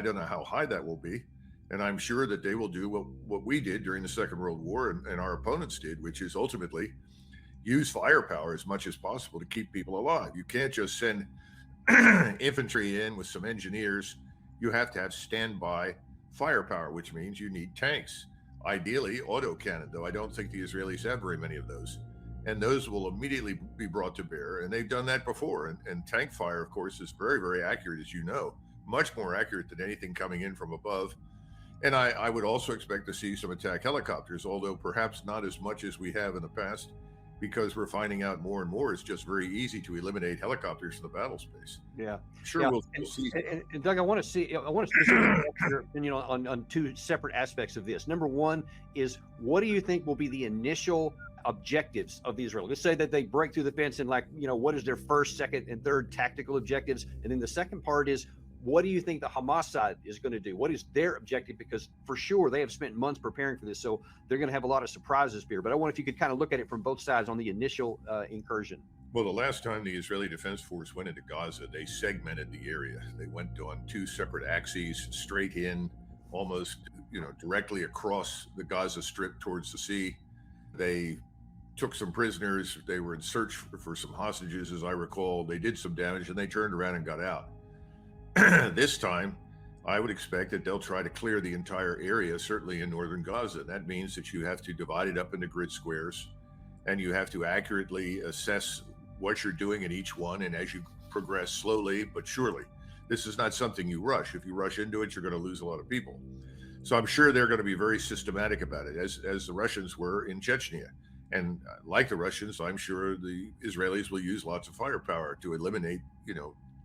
I don't know how high that will be. And I'm sure that they will do what we did during the Second World War and our opponents did, which is ultimately use firepower as much as possible to keep people alive. You can't just send infantry in with some engineers. You have to have standby firepower, which means you need tanks. Ideally, autocannon, though I don't think the Israelis have very many of those. And those will immediately be brought to bear. And they've done that before. And tank fire, of course, is very, very accurate, as you know, much more accurate than anything coming in from above. And I would also expect to see some attack helicopters, although perhaps not as much as we have in the past, because we're finding out more and more it's just very easy to eliminate helicopters from the battle space. Yeah, Sure, yeah. we'll see. And Doug, I want to specifically get your opinion on two separate aspects of this. Number one is, what do you think will be the initial objectives of the Israelis? Let's say that they break through the fence, and what is their first, second, and third tactical objectives? And then the second part is, what do you think the Hamas side is going to do? What is their objective? Because for sure they have spent months preparing for this, so they're going to have a lot of surprises here. But I wonder if you could kind of look at it from both sides on the initial incursion. Well, the last time the Israeli Defense Force went into Gaza, they segmented the area. They went on two separate axes, straight in, almost directly across the Gaza Strip towards the sea. They took some prisoners. They were in search for some hostages, as I recall. They did some damage, and they turned around and got out. This time, I would expect that they'll try to clear the entire area, certainly in northern Gaza. That means that you have to divide it up into grid squares, and you have to accurately assess what you're doing in each one. And as you progress slowly but surely, this is not something you rush. If you rush into it, you're going to lose a lot of people. So I'm sure they're going to be very systematic about it, as the Russians were in Chechnya. And like the Russians, I'm sure the Israelis will use lots of firepower to eliminate,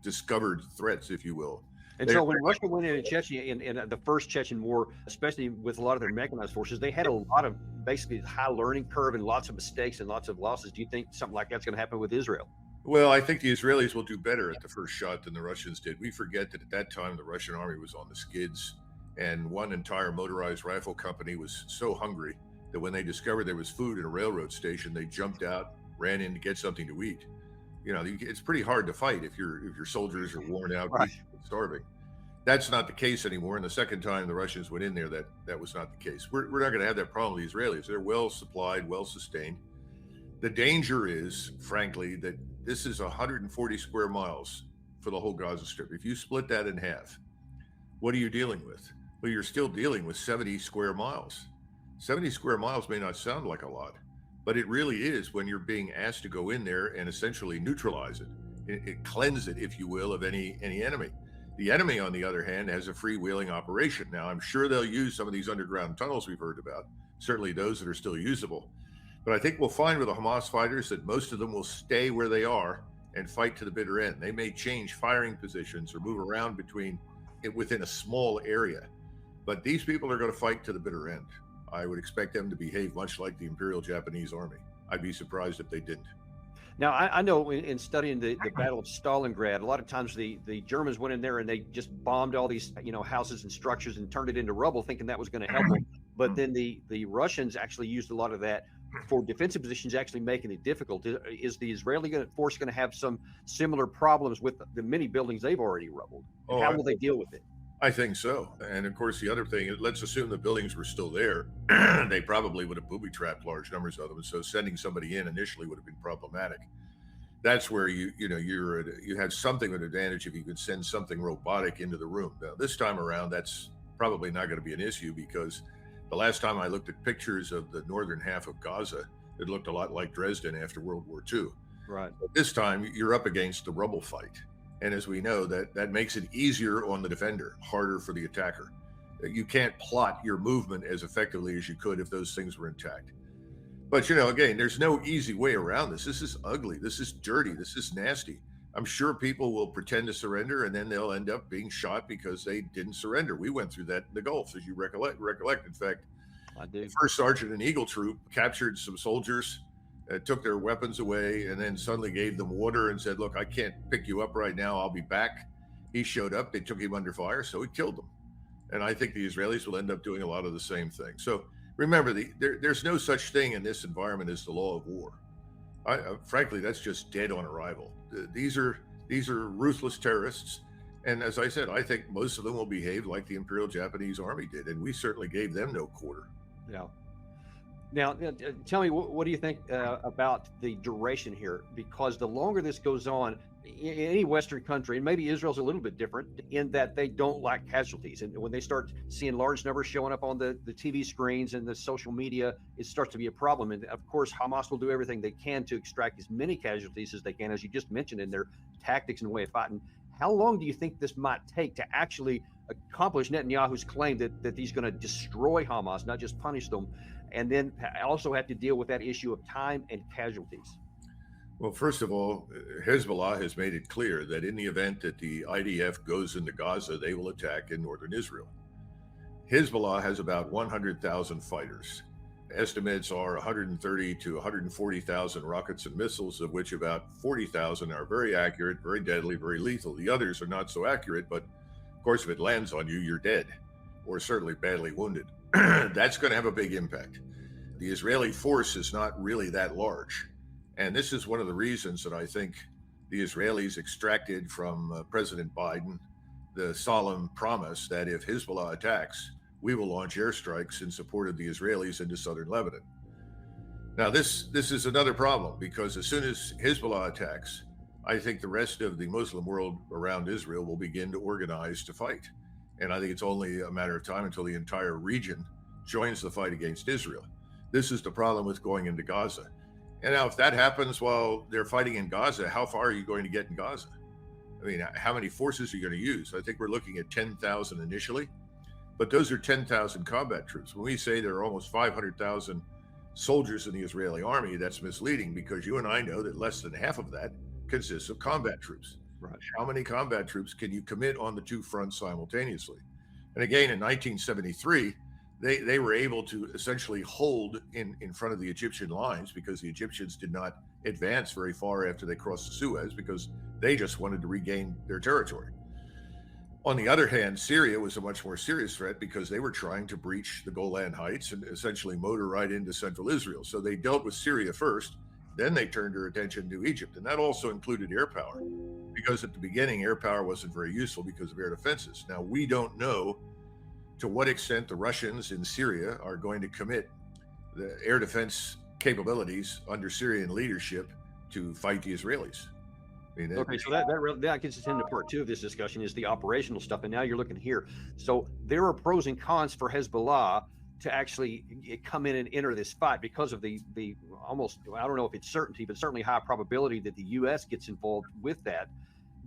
discovered threats, if you will. And so when Russia went in Chechnya in the first Chechen war, especially with a lot of their mechanized forces, they had a lot of basically high learning curve and lots of mistakes and lots of losses. Do you think something like that's going to happen with Israel? Well, I think the Israelis will do better at the first shot than the Russians did. We forget that at that time, the Russian army was on the skids, and one entire motorized rifle company was so hungry that when they discovered there was food at a railroad station, they jumped out, ran in to get something to eat. It's pretty hard to fight if your soldiers are worn out, right, starving. That's not the case anymore. And the second time the Russians went in there, that was not the case. We're not going to have that problem with the Israelis. They're well supplied, well sustained. The danger is, frankly, that this is 140 square miles for the whole Gaza Strip. If you split that in half, what are you dealing with? Well, you're still dealing with 70 square miles. 70 square miles may not sound like a lot, but it really is when you're being asked to go in there and essentially neutralize it, cleanse it, if you will, of any enemy. The enemy, on the other hand, has a freewheeling operation. Now, I'm sure they'll use some of these underground tunnels we've heard about, certainly those that are still usable. But I think we'll find with the Hamas fighters that most of them will stay where they are and fight to the bitter end. They may change firing positions or move around within a small area, but these people are going to fight to the bitter end. I would expect them to behave much like the Imperial Japanese Army. I'd be surprised if they didn't. Now, I know in studying the Battle of Stalingrad, a lot of times the Germans went in there and they just bombed all these houses and structures and turned it into rubble, thinking that was going to help them. But then the Russians actually used a lot of that for defensive positions, actually making it difficult. Is the Israeli force going to have some similar problems with the many buildings they've already rubbled? And how will they deal with it? I think so. And of course, the other thing is, let's assume the buildings were still there. They probably would have booby-trapped large numbers of them. So sending somebody in initially would have been problematic. That's where you have something of an advantage if you could send something robotic into the room. Now, this time around, that's probably not going to be an issue, because the last time I looked at pictures of the northern half of Gaza, it looked a lot like Dresden after World War II. Right. But this time, you're up against the rubble fight. And as we know, that makes it easier on the defender, harder for the attacker. You can't plot your movement as effectively as you could if those things were intact. But, again, there's no easy way around this. This is ugly. This is dirty. This is nasty. I'm sure people will pretend to surrender, and then they'll end up being shot because they didn't surrender. We went through that in the Gulf, as you recollect. In fact, I do. The First Sergeant and Eagle Troop captured some soldiers, took their weapons away, and then suddenly gave them water and said, "Look, I can't pick you up right now. I'll be back." He showed up. They took him under fire, so he killed them. And I think the Israelis will end up doing a lot of the same thing. So remember, there's no such thing in this environment as the law of war. Frankly, that's just dead on arrival. These are ruthless terrorists. And as I said, I think most of them will behave like the Imperial Japanese Army did, and we certainly gave them no quarter. Yeah. Now, tell me, what do you think about the duration here? Because the longer this goes on, any Western country, and maybe Israel's a little bit different in that they don't like casualties. And when they start seeing large numbers showing up on the TV screens and the social media, it starts to be a problem. And of course, Hamas will do everything they can to extract as many casualties as they can, as you just mentioned, in their tactics and way of fighting. How long do you think this might take to actually accomplish Netanyahu's claim that he's going to destroy Hamas, not just punish them, and then also have to deal with that issue of time and casualties? Well, first of all, Hezbollah has made it clear that in the event that the IDF goes into Gaza, they will attack in northern Israel. Hezbollah has about 100,000 fighters. Estimates are 130 to 140,000 rockets and missiles, of which about 40,000 are very accurate, very deadly, very lethal. The others are not so accurate, but of course, if it lands on you, you're dead, or certainly badly wounded. That's going to have a big impact. The Israeli force is not really that large. And this is one of the reasons that I think the Israelis extracted from President Biden the solemn promise that if Hezbollah attacks, we will launch airstrikes in support of the Israelis into southern Lebanon. Now, this is another problem, because as soon as Hezbollah attacks, I think the rest of the Muslim world around Israel will begin to organize to fight. And I think it's only a matter of time until the entire region joins the fight against Israel. This is the problem with going into Gaza. And now if that happens while they're fighting in Gaza, how far are you going to get in Gaza? I mean, how many forces are you going to use? I think we're looking at 10,000 initially, but those are 10,000 combat troops. When we say there are almost 500,000 soldiers in the Israeli army, that's misleading, because you and I know that less than half of that consists of combat troops. Right. How many combat troops can you commit on the two fronts simultaneously? And again, in 1973, they were able to essentially hold in front of the Egyptian lines, because the Egyptians did not advance very far after they crossed the Suez, because they just wanted to regain their territory. On the other hand, Syria was a much more serious threat, because they were trying to breach the Golan Heights and essentially motor right into central Israel. So they dealt with Syria first, then they turned their attention to Egypt. And that also included air power, because at the beginning, air power wasn't very useful because of air defenses. Now, we don't know to what extent the Russians in Syria are going to commit the air defense capabilities under Syrian leadership to fight the Israelis. I mean, Okay, so that gets us into part two of this discussion, is the operational stuff. And now you're looking here. So there are pros and cons for Hezbollah to actually come in and enter this fight because of the almost, I don't know if it's certainty, but certainly high probability that the U.S. gets involved with that.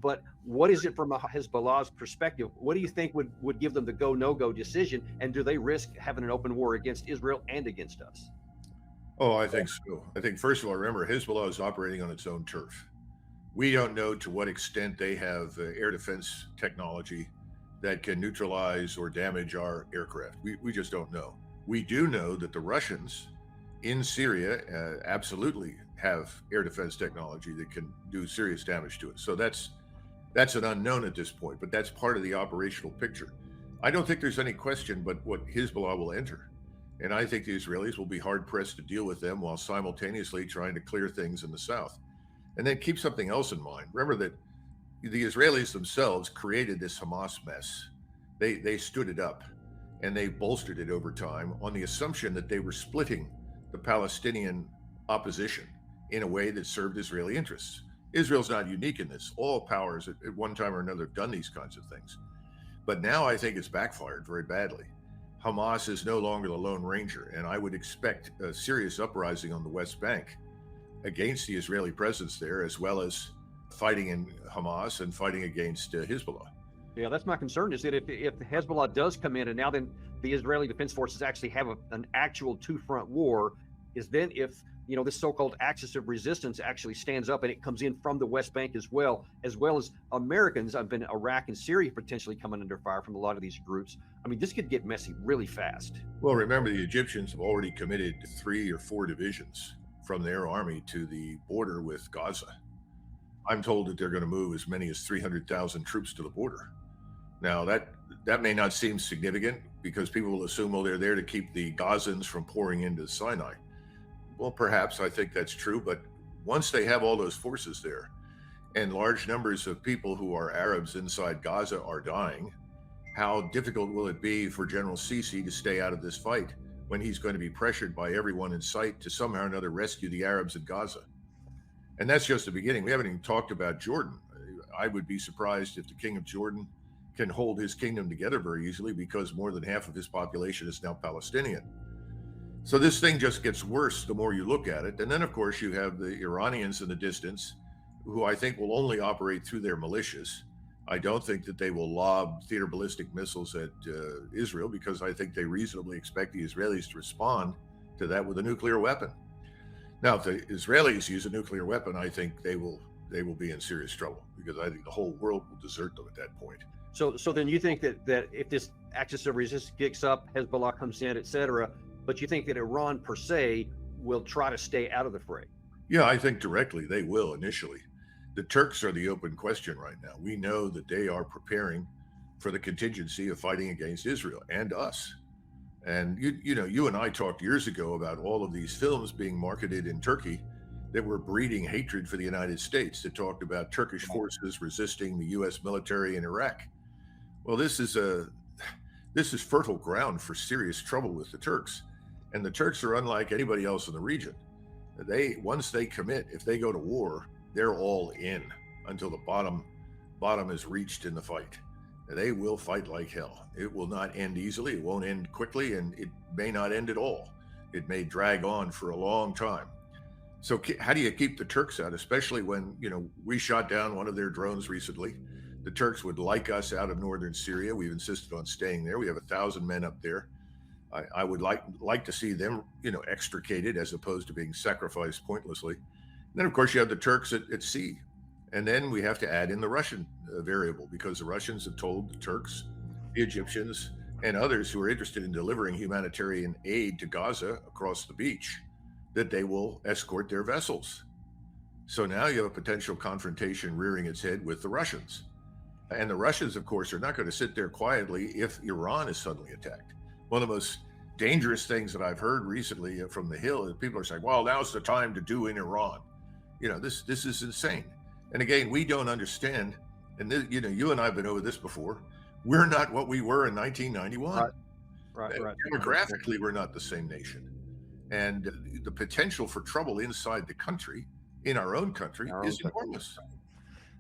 But what is it from Hezbollah's perspective? What do you think would give them the go, no-go decision? And do they risk having an open war against Israel and against us? Oh, I think so. I think, first of all, remember, Hezbollah is operating on its own turf. We don't know to what extent they have air defense technology that can neutralize or damage our aircraft. We just don't know. We do know that the Russians in Syria absolutely have air defense technology that can do serious damage to it. So that's an unknown at this point, but that's part of the operational picture. I don't think there's any question but what Hezbollah will enter. And I think the Israelis will be hard pressed to deal with them while simultaneously trying to clear things in the south. And then keep something else in mind. Remember that the Israelis themselves created this Hamas mess. They stood it up and they bolstered it over time on the assumption that they were splitting the Palestinian opposition in a way that served Israeli interests. Israel's not unique in this. All powers at one time or another have done these kinds of things. But now I think it's backfired very badly. Hamas is no longer the Lone Ranger, and I would expect a serious uprising on the West Bank against the Israeli presence there, as well as fighting in Hamas and fighting against Hezbollah. Yeah, that's my concern, is that if Hezbollah does come in and now then the Israeli Defense Forces actually have an actual two-front war, is then if this so-called axis of resistance actually stands up and it comes in from the West Bank as well as Americans. I've been Iraq and Syria potentially coming under fire from a lot of these groups. I mean, this could get messy really fast. Well, remember, the Egyptians have already committed 3 or 4 divisions from their army to the border with Gaza. I'm told that they're going to move as many as 300,000 troops to the border. Now, that may not seem significant, because people will assume, well, they're there to keep the Gazans from pouring into Sinai. Well, perhaps, I think that's true, but once they have all those forces there, and large numbers of people who are Arabs inside Gaza are dying, how difficult will it be for General Sisi to stay out of this fight when he's going to be pressured by everyone in sight to somehow or another rescue the Arabs in Gaza? And that's just the beginning. We haven't even talked about Jordan. I would be surprised if the king of Jordan can hold his kingdom together very easily, because more than half of his population is now Palestinian. So this thing just gets worse the more you look at it. And then, of course, you have the Iranians in the distance, who I think will only operate through their militias. I don't think that they will lob theater ballistic missiles at Israel, because I think they reasonably expect the Israelis to respond to that with a nuclear weapon. Now, if the Israelis use a nuclear weapon, I think they will be in serious trouble, because I think the whole world will desert them at that point. So then you think that if this axis of resistance kicks up, Hezbollah comes in, etc., but you think that Iran per se will try to stay out of the fray? Yeah, I think directly they will initially. The Turks are the open question right now. We know that they are preparing for the contingency of fighting against Israel and us. And you and I talked years ago about all of these films being marketed in Turkey that were breeding hatred for the United States, that talked about Turkish forces resisting the U.S. military in Iraq. Well, this is fertile ground for serious trouble with the Turks. And the Turks are unlike anybody else in the region. Once they commit, if they go to war, they're all in until the bottom is reached in the fight. They will fight like hell. It will not end easily. It won't end quickly, and it may not end at all. It may drag on for a long time. So how do you keep the Turks out, especially when, we shot down one of their drones recently? The Turks would like us out of northern Syria. We've insisted on staying there. We have 1,000 men up there. I would like to see them, extricated as opposed to being sacrificed pointlessly. And then, of course, you have the Turks at sea. And then we have to add in the Russian variable, because the Russians have told the Turks, the Egyptians, and others who are interested in delivering humanitarian aid to Gaza across the beach that they will escort their vessels. So now you have a potential confrontation rearing its head with the Russians. And the Russians, of course, are not going to sit there quietly if Iran is suddenly attacked. One of the most dangerous things that I've heard recently from the Hill is people are saying, well, now's the time to do in Iran. This is insane. And again, we don't understand. And you and I have been over this before. We're not what we were in 1991. Right. Demographically, we're not the same nation. And the potential for trouble inside the country, in our own country, is enormous.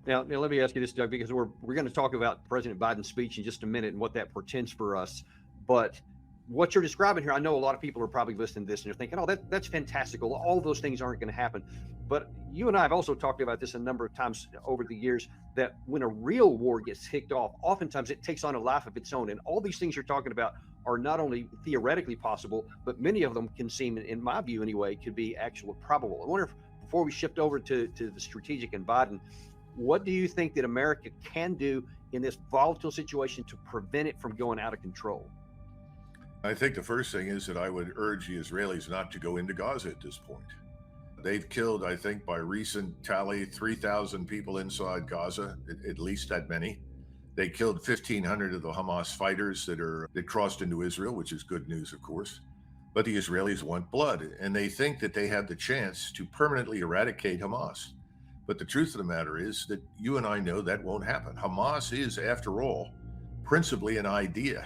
Now, let me ask you this, Doug, because we're going to talk about President Biden's speech in just a minute and what that portends for us. But what you're describing here, I know a lot of people are probably listening to this and they're thinking, oh, that's fantastical. All those things aren't going to happen. But you and I have also talked about this a number of times over the years, that when a real war gets kicked off, oftentimes it takes on a life of its own. And all these things you're talking about are not only theoretically possible, but many of them can seem, in my view anyway, could be actually probable. I wonder if, before we shift over to the strategic and Biden, what do you think that America can do in this volatile situation to prevent it from going out of control? I think the first thing is that I would urge the Israelis not to go into Gaza at this point. They've killed, I think, by recent tally, 3,000 people inside Gaza, at least that many. They killed 1,500 of the Hamas fighters that crossed into Israel, which is good news, of course. But the Israelis want blood, and they think that they have the chance to permanently eradicate Hamas. But the truth of the matter is that you and I know that won't happen. Hamas is, after all, principally an idea.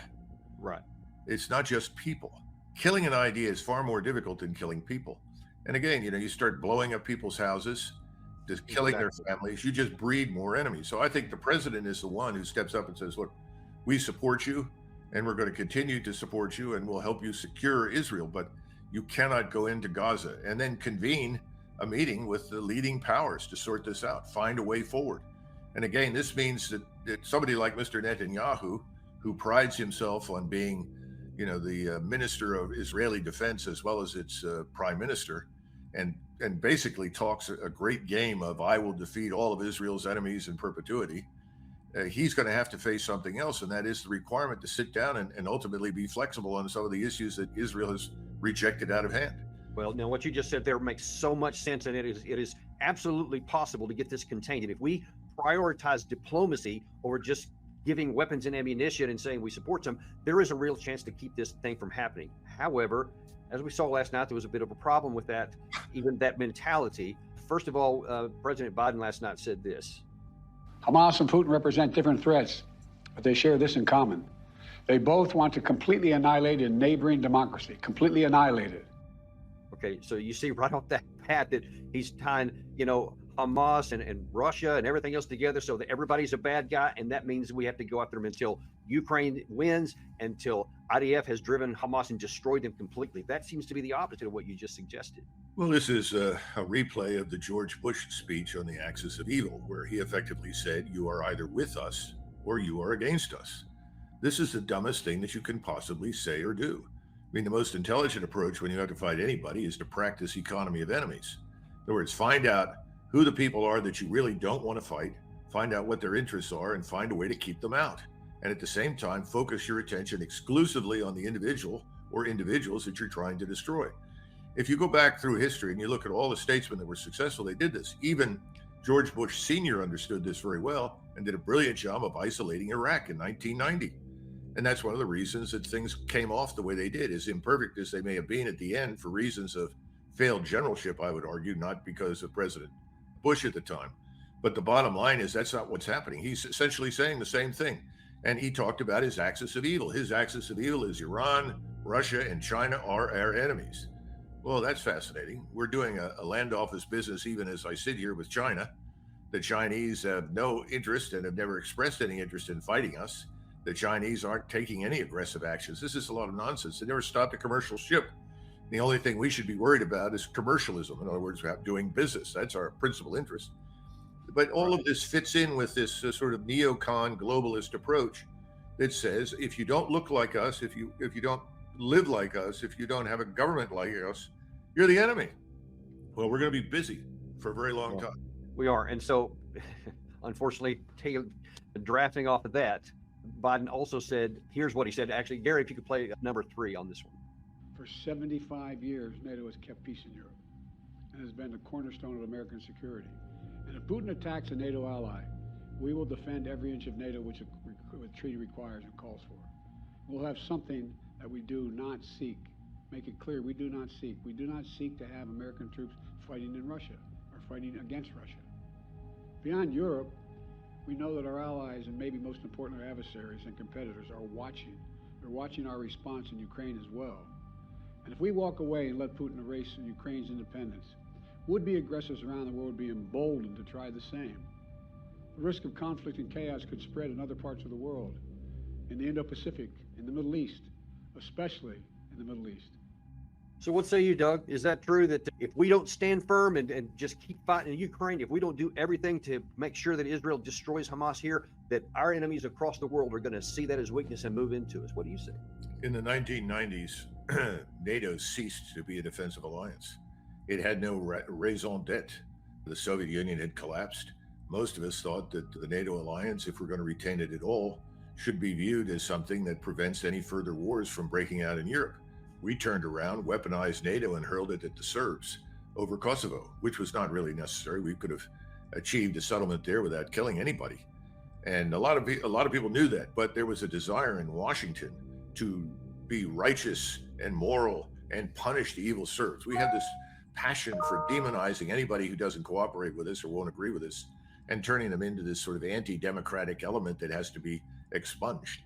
Right. It's not just people. Killing an idea is far more difficult than killing people. And again, you start blowing up people's houses, just killing their families. You just breed more enemies. So I think the president is the one who steps up and says, look, we support you, and we're going to continue to support you, and we'll help you secure Israel. But you cannot go into Gaza. And then convene a meeting with the leading powers to sort this out, find a way forward. And again, this means that somebody like Mr. Netanyahu, who prides himself on being the minister of Israeli defense as well as its prime minister, and basically talks a great game of I will defeat all of Israel's enemies in perpetuity. He's going to have to face something else, and that is the requirement to sit down and ultimately be flexible on some of the issues that Israel has rejected out of hand. Well, now what you just said there makes so much sense, and it is absolutely possible to get this contained. And if we prioritize diplomacy over just giving weapons and ammunition and saying we support them, there is a real chance to keep this thing from happening. However, as we saw last night, there was a bit of a problem with that, even that mentality. first of all, President Biden last night said this. Hamas and Putin represent different threats, but they share this in common. They both want to completely annihilate a neighboring democracy, completely annihilate it. Okay, so you see right off that bat that he's tying, Hamas and Russia and everything else together so that everybody's a bad guy, and that means we have to go after them until Ukraine wins, until IDF has driven Hamas and destroyed them completely. That seems to be the opposite of what you just suggested. Well, this is a replay of the George Bush speech on the axis of evil, where he effectively said, you are either with us or you are against us. This is the dumbest thing that you can possibly say or do. I mean, the most intelligent approach when you have to fight anybody is to practice economy of enemies. In other words, find out who the people are that you really don't want to fight, find out what their interests are, and find a way to keep them out. And at the same time, focus your attention exclusively on the individual or individuals that you're trying to destroy. If you go back through history and you look at all the statesmen that were successful, they did this. Even George Bush Sr. understood this very well and did a brilliant job of isolating Iraq in 1990. And that's one of the reasons that things came off the way they did, as imperfect as they may have been at the end for reasons of failed generalship, I would argue, not because of President Bush at the time. But the bottom line is that's not what's happening. He's essentially saying the same thing. And he talked about his axis of evil. His axis of evil is Iran, Russia, and China are our enemies. Well, that's fascinating. We're doing a land office business even as I sit here with China. The Chinese have no interest and have never expressed any interest in fighting us. The Chinese aren't taking any aggressive actions. This is a lot of nonsense. They never stopped a commercial ship. The only thing we should be worried about is commercialism. In other words, doing business. That's our principal interest. But all of this fits in with this sort of neocon globalist approach that says, if you don't look like us, if you don't live like us, if you don't have a government like us, you're the enemy. Well, we're going to be busy for a very long time. We are. And so, unfortunately, drafting off of that, Biden also said, here's what he said. Actually, Gary, if you could play number 3 on this one. For 75 years, NATO has kept peace in Europe and has been the cornerstone of American security. And if Putin attacks a NATO ally, we will defend every inch of NATO which the treaty requires and calls for. We'll have something that we do not seek. Make it clear, we do not seek. We do not seek to have American troops fighting in Russia or fighting against Russia. Beyond Europe, we know that our allies, and maybe most importantly our adversaries and competitors, are watching. They're watching our response in Ukraine as well. And if we walk away and let Putin erase Ukraine's independence, would-be aggressors around the world would be emboldened to try the same. The risk of conflict and chaos could spread in other parts of the world, in the Indo-Pacific, in the Middle East, especially in the Middle East. So what say you, Doug? Is that true that if we don't stand firm and just keep fighting in Ukraine, if we don't do everything to make sure that Israel destroys Hamas here, that our enemies across the world are going to see that as weakness and move into us? What do you say? In the 1990s, NATO ceased to be a defensive alliance. It had no raison d'etre. The Soviet Union had collapsed. Most of us thought that the NATO alliance, if we're going to retain it at all, should be viewed as something that prevents any further wars from breaking out in Europe. We turned around, weaponized NATO, and hurled it at the Serbs over Kosovo, which was not really necessary. We could have achieved a settlement there without killing anybody. And a lot of people knew that, but there was a desire in Washington to be righteous and moral and punish the evil Serbs. We have this passion for demonizing anybody who doesn't cooperate with us or won't agree with us and turning them into this sort of anti-democratic element that has to be expunged.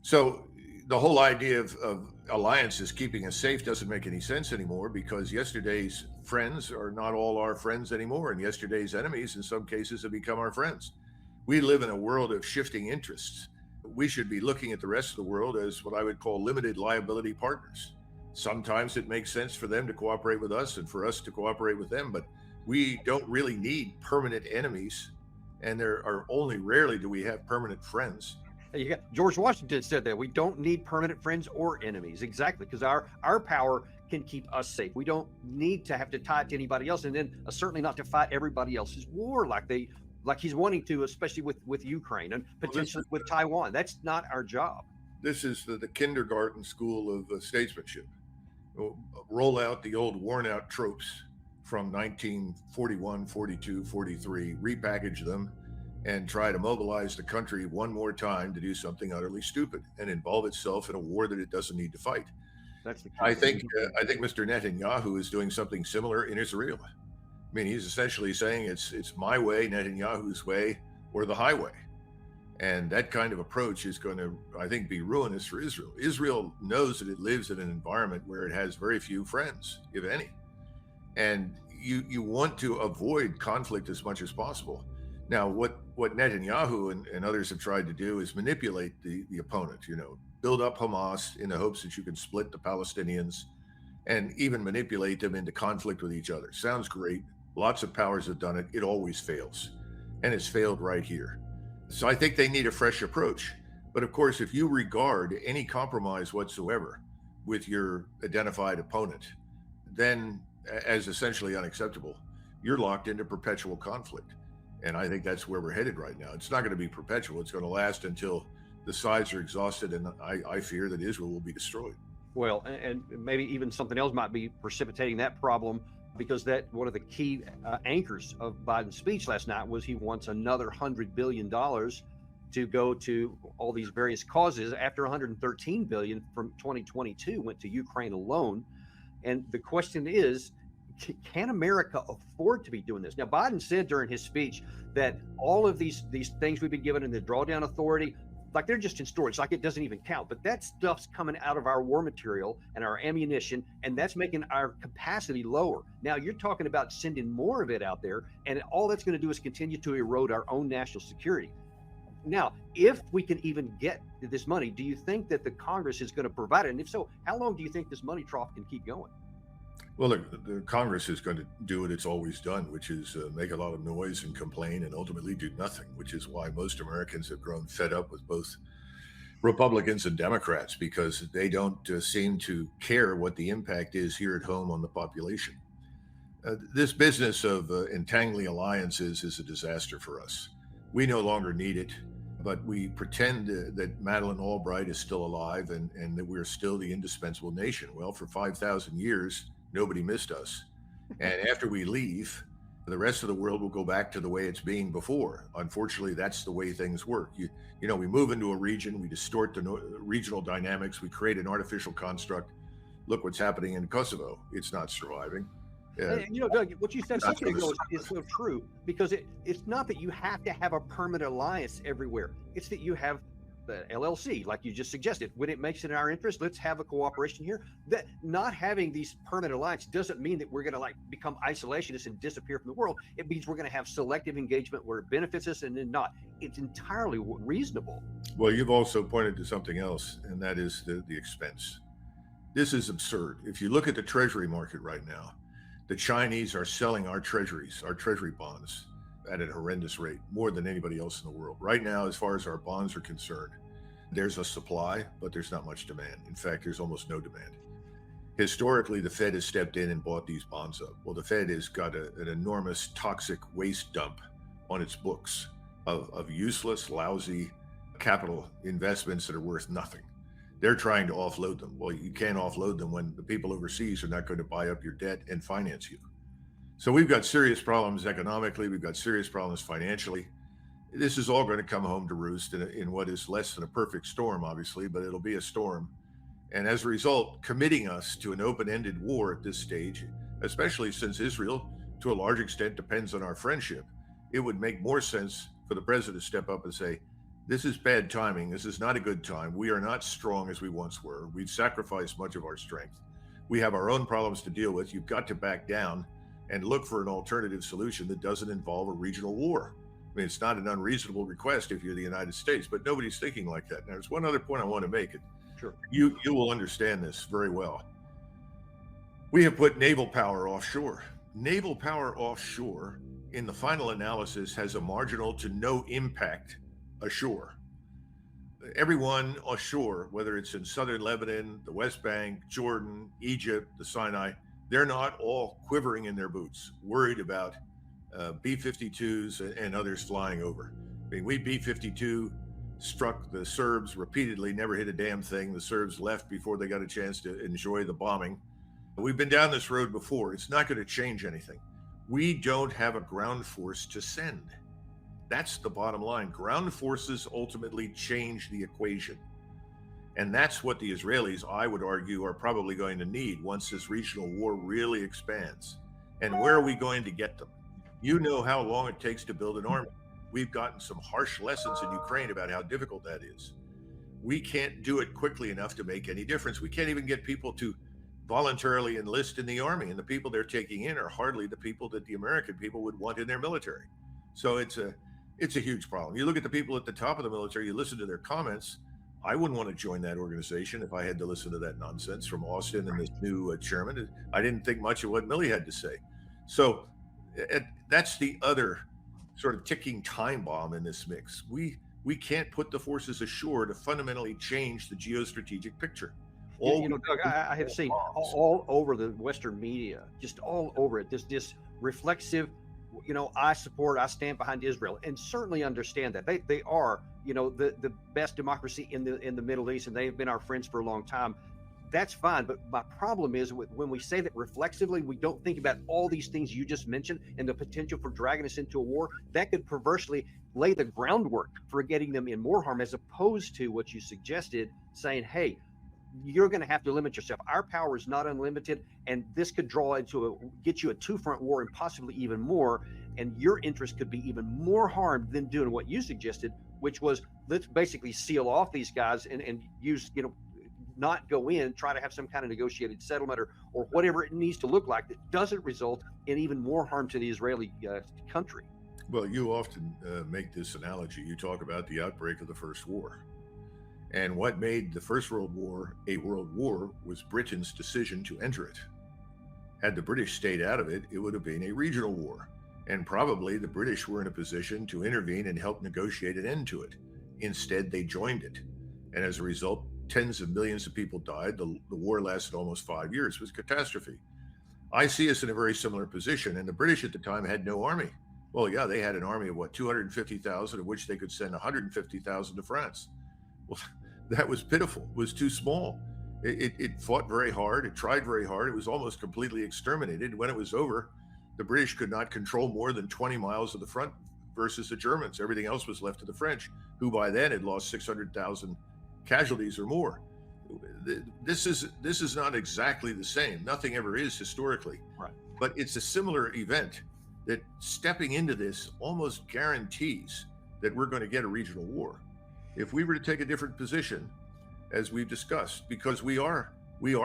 So the whole idea of alliances keeping us safe doesn't make any sense anymore, because yesterday's friends are not all our friends anymore, and yesterday's enemies in some cases have become our friends. We live in a world of shifting interests. We should be looking at the rest of the world as what I would call limited liability partners. Sometimes it makes sense for them to cooperate with us and for us to cooperate with them, but we don't really need permanent enemies, and there are only rarely do we have permanent friends. George Washington said that we don't need permanent friends or enemies. Exactly, because our power can keep us safe. We don't need to have to tie it to anybody else, and then certainly not to fight everybody else's war like he's wanting to, especially with Ukraine and potentially with Taiwan. That's not our job. This is the kindergarten school of statesmanship. Roll out the old worn out tropes from 1941, 42, 43, repackage them, and try to mobilize the country one more time to do something utterly stupid and involve itself in a war that it doesn't need to fight. That's the key. I think Mr. Netanyahu is doing something similar in Israel. I mean, he's essentially saying it's my way, Netanyahu's way, or the highway. And that kind of approach is going to, I think, be ruinous for Israel. Israel knows that it lives in an environment where it has very few friends, if any. And you want to avoid conflict as much as possible. Now, what Netanyahu and others have tried to do is manipulate the opponent, build up Hamas in the hopes that you can split the Palestinians and even manipulate them into conflict with each other. Sounds great. Lots of powers have done it. It always fails. And it's failed right here. So I think they need a fresh approach. But of course, if you regard any compromise whatsoever with your identified opponent, then as essentially unacceptable, you're locked into perpetual conflict. And I think that's where we're headed right now. It's not going to be perpetual. It's going to last until the sides are exhausted. And I fear that Israel will be destroyed. Well, and maybe even something else might be precipitating that problem, because that one of the key anchors of Biden's speech last night was he wants another $100 billion to go to all these various causes after $113 billion from 2022 went to Ukraine alone. And the question is, can America afford to be doing this? Now, Biden said during his speech that all of these things we've been given in the drawdown authority, like they're just in storage, like it doesn't even count. But that stuff's coming out of our war material and our ammunition, and that's making our capacity lower. Now you're talking about sending more of it out there, and all that's going to do is continue to erode our own national security. Now, if we can even get this money, do you think that the Congress is going to provide it? And if so, how long do you think this money trough can keep going? Well, look, the Congress is going to do what it's always done, which is make a lot of noise and complain and ultimately do nothing, which is why most Americans have grown fed up with both Republicans and Democrats, because they don't seem to care what the impact is here at home on the population. This business of entangling alliances is a disaster for us. We no longer need it, but we pretend that Madeleine Albright is still alive and that we're still the indispensable nation. Well, for 5,000 years, nobody missed us. And after we leave, the rest of the world will go back to the way it's being before. Unfortunately, that's the way things work. We move into a region, we distort the regional dynamics, we create an artificial construct. Look what's happening in Kosovo. It's not surviving. Doug, what you said a second ago is so true, because it's not that you have to have a permanent alliance everywhere. It's that you have the LLC, like you just suggested. When it makes it in our interest, let's have a cooperation here. That not having these permanent alliance doesn't mean that we're going to become isolationists and disappear from the world. It means we're going to have selective engagement where it benefits us and then not. It's entirely reasonable. Well, you've also pointed to something else, and that is the expense. This is absurd. If you look at the treasury market right now, the Chinese are selling our treasury bonds at a horrendous rate, more than anybody else in the world. Right now, as far as our bonds are concerned, there's a supply, but there's not much demand. In fact, there's almost no demand. Historically, the Fed has stepped in and bought these bonds up. Well, the Fed has got an enormous toxic waste dump on its books of useless, lousy capital investments that are worth nothing. They're trying to offload them. Well, you can't offload them when the people overseas are not going to buy up your debt and finance you. So we've got serious problems economically. We've got serious problems financially. This is all going to come home to roost in what is less than a perfect storm, obviously, but it'll be a storm. And as a result, committing us to an open-ended war at this stage, especially since Israel, to a large extent, depends on our friendship, it would make more sense for the president to step up and say, this is bad timing. This is not a good time. We are not strong as we once were. We've sacrificed much of our strength. We have our own problems to deal with. You've got to back down and look for an alternative solution that doesn't involve a regional war. I mean, it's not an unreasonable request if you're the United States, but nobody's thinking like that. Now, there's one other point I want to make. Sure. You will understand this very well. We have put naval power offshore. Naval power offshore, in the final analysis, has a marginal to no impact ashore. Everyone ashore, whether it's in southern Lebanon, the West Bank, Jordan, Egypt, the Sinai, they're not all quivering in their boots, worried about B-52s and others flying over. I mean, we B-52 struck the Serbs repeatedly, never hit a damn thing. The Serbs left before they got a chance to enjoy the bombing. We've been down this road before. It's not going to change anything. We don't have a ground force to send. That's the bottom line. Ground forces ultimately change the equation. And that's what the Israelis, I would argue, are probably going to need once this regional war really expands. And where are we going to get them? You know how long it takes to build an army. We've gotten some harsh lessons in Ukraine about how difficult that is. We can't do it quickly enough to make any difference. We can't even get people to voluntarily enlist in the army, and the people they're taking in are hardly the people that the American people would want in their military. So it's a huge problem. You look at the people at the top of the military, you listen to their comments. I wouldn't want to join that organization if I had to listen to that nonsense from Austin and this new chairman. I didn't think much of what Milley had to say. So that's the other sort of ticking time bomb in this mix. We can't put the forces ashore to fundamentally change the geostrategic picture. Doug, I have seen all over the Western media, just all over it, this reflexive, I stand behind Israel, and certainly understand that they are, the best democracy in the Middle East, and they've been our friends for a long time. That's fine, but my problem is when we say that reflexively, we don't think about all these things you just mentioned and the potential for dragging us into a war that could perversely lay the groundwork for getting them in more harm, as opposed to what you suggested, saying, hey, you're going to have to limit yourself. Our power is not unlimited, and this could get you a two-front war and possibly even more, and your interest could be even more harmed than doing what you suggested, which was let's basically seal off these guys and use, not go in, try to have some kind of negotiated settlement or whatever it needs to look like that doesn't result in even more harm to the Israeli country. Well, you often make this analogy. You talk about the outbreak of the First War. And what made the First World War a world war was Britain's decision to enter it. Had the British stayed out of it, it would have been a regional war. And probably the British were in a position to intervene and help negotiate an end to it. Instead, they joined it. And as a result, tens of millions of people died. The war lasted almost 5 years. It was a catastrophe. I see us in a very similar position. And the British at the time had no army. Well, yeah, they had an army of 250,000, of which they could send 150,000 to France. Well, that was pitiful. It was too small. It fought very hard. It tried very hard. It was almost completely exterminated. When it was over, the British could not control more than 20 miles of the front versus the Germans. Everything else was left to the French, who by then had lost 600,000 casualties or more. This is not exactly the same. Nothing ever is historically. Right. But it's a similar event that stepping into this almost guarantees that we're going to get a regional war. If we were to take a different position, as we've discussed, because we are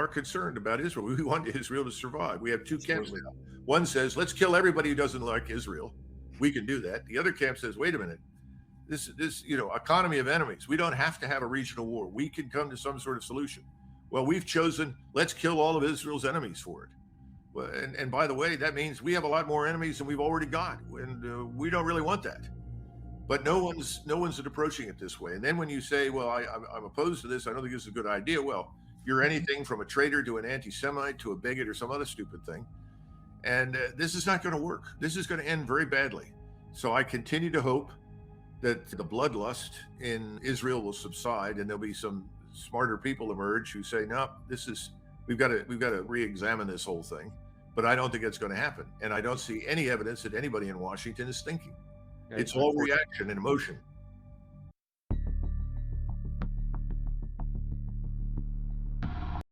concerned about Israel. We want Israel to survive. We have two camps now. One says, let's kill everybody who doesn't like Israel. We can do that. The other camp says, wait a minute, this economy of enemies. We don't have to have a regional war. We can come to some sort of solution. Well, we've chosen, let's kill all of Israel's enemies for it. Well, and by the way, that means we have a lot more enemies than we've already got, and we don't really want that. But no one's approaching it this way. And then when you say, well, I'm opposed to this, I don't think this is a good idea. Well, you're anything from a traitor to an anti-Semite to a bigot or some other stupid thing. And this is not going to work. This is going to end very badly. So I continue to hope that the bloodlust in Israel will subside, and there'll be some smarter people emerge who say, no, we've got to re-examine this whole thing. But I don't think it's going to happen. And I don't see any evidence that anybody in Washington is thinking. It's all reaction and emotion.